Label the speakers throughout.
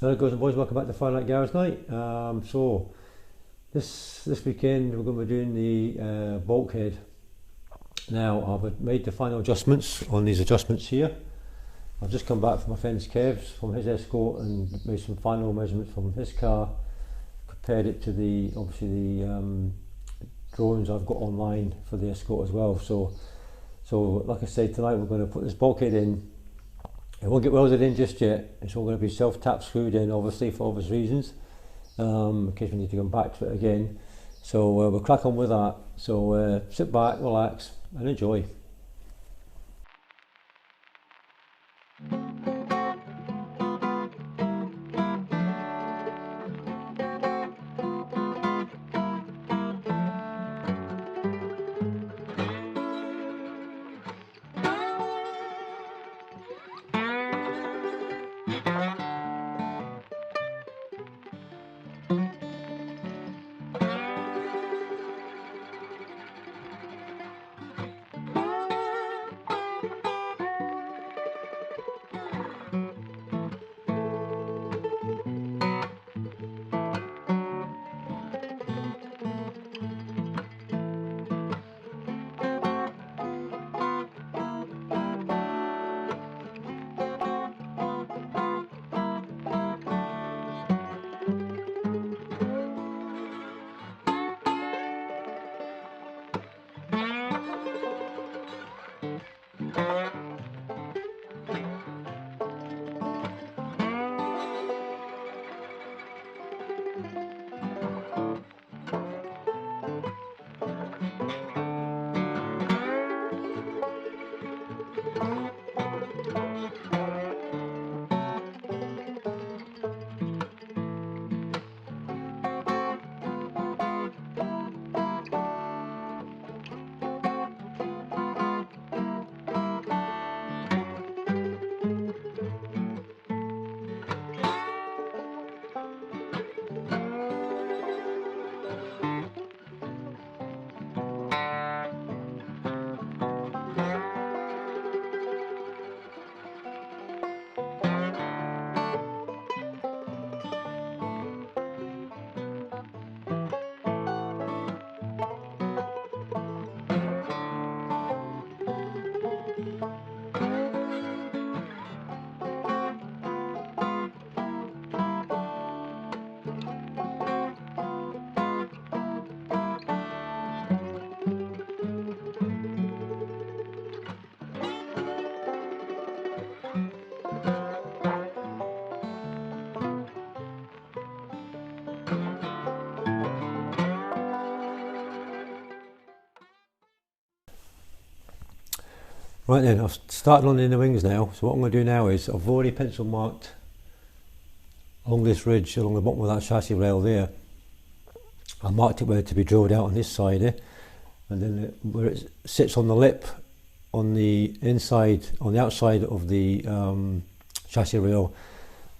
Speaker 1: Hello girls and boys, welcome back to Firelight Garage Night. So this weekend we're going to be doing the bulkhead. Now I've made the final adjustments on these adjustments here. I've just come back from my friend's Kev's from his Escort and made some final measurements from his car, compared it to the drawings I've got online for the Escort as well. So like I said, tonight we're going to put this bulkhead in. It won't get welded in just yet. It's all going to be self-tap screwed in, obviously, for obvious reasons, in case we need to come back to it again. So we'll crack on with that. So sit back, relax and enjoy. Right then, I've started on the inner wings now. So what I'm going to do now is, I've already pencil marked along this ridge, along the bottom of that chassis rail there. I marked it where to be drilled out on this side here, and then where it sits on the lip, on the inside, on the outside of the chassis rail,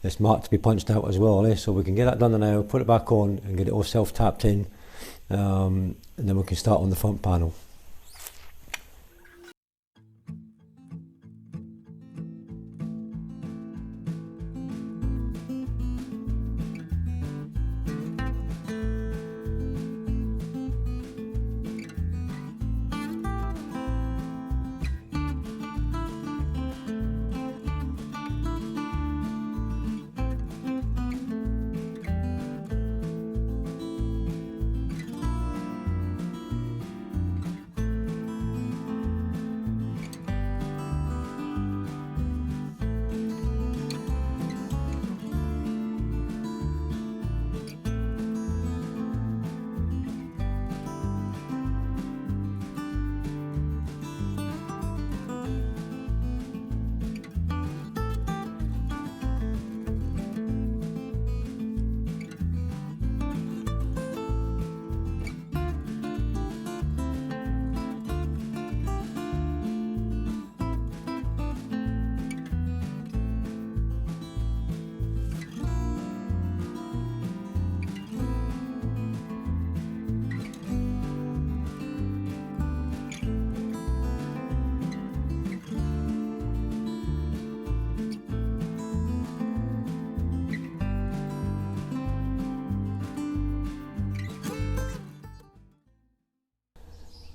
Speaker 1: it's marked to be punched out as well. So we can get that done now, put it back on and get it all self-tapped in, and then we can start on the front panel.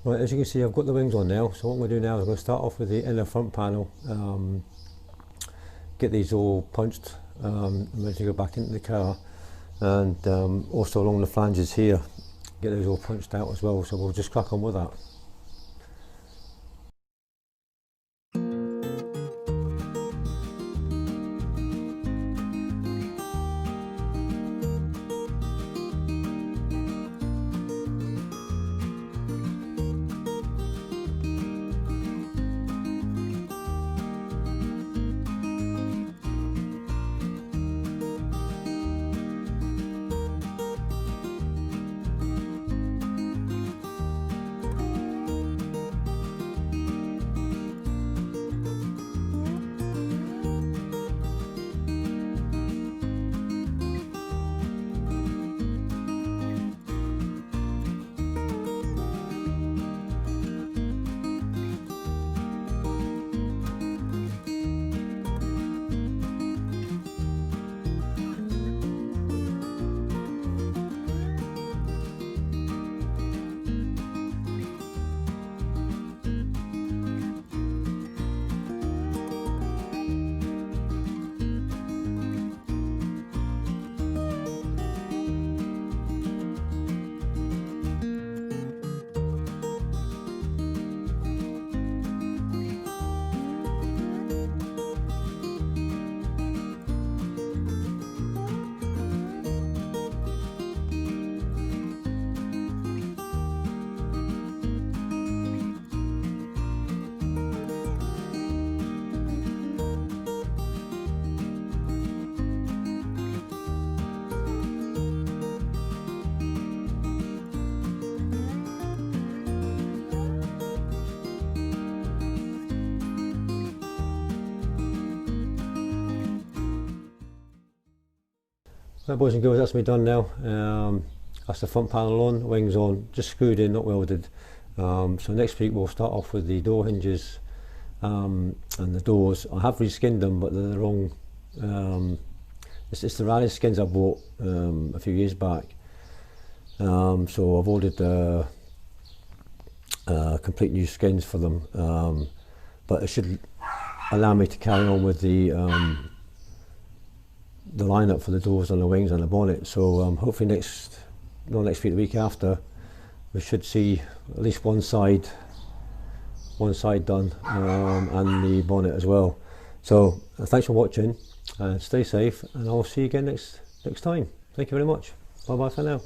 Speaker 1: Right, as you can see, I've got the wings on now, so what I'm going to do now is I'm going to start off with the inner front panel, get these all punched, I'm ready to go back into the car, and also along the flanges here, get those all punched out as well, so we'll just crack on with that. Right, boys and girls, that's me done now. That's the front panel on, wings on, just screwed in, not welded. So next week we'll start off with the door hinges and the doors. I have reskinned them, but they're the wrong, it's the rarest skins I bought a few years back. So I've ordered complete new skins for them, but it should allow me to carry on with the lineup for the doors and the wings and the bonnet. So hopefully not next week, the week after, we should see at least one side done, and the bonnet as well. So thanks for watching, stay safe, and I'll see you again next time. Thank you very much. Bye bye for now.